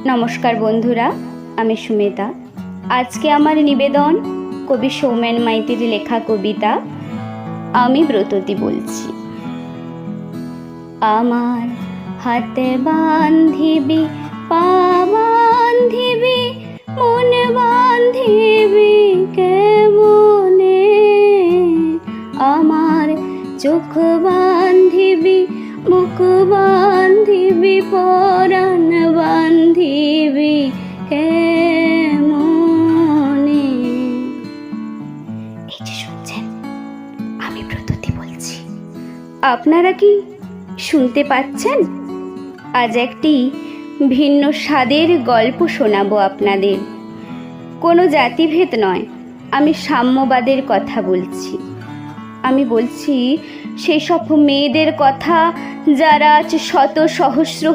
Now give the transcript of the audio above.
নমস্কার বন্ধুরা, আমি সুমিতা। আজকে আমার নিবেদন কবি সৌমেন মাইতির লেখা কবিতা আমি ব্রততী বলছি। আমার হাতে বান্ধিবি, পা বান্ধিবি, মন বান্ধিবি কেমনে, আমার চোখ বান্ধিবি, মুখ বান্ধিবি, পরাণ বান্ধিবি কেমনে। এই যে শুনছেন, আমি ব্রততী বলছি। আপনারা কি শুনতে পাচ্ছেন? আজ একটি ভিন্ন স্বাদের গল্প শোনাবো আপনাদের। কোনো জাতিভেদ নয়, আমি সাম্যবাদের কথা বলছি। আমি বলছি সেই সব মেয়েদের কথা যারা আজ শত সহস্র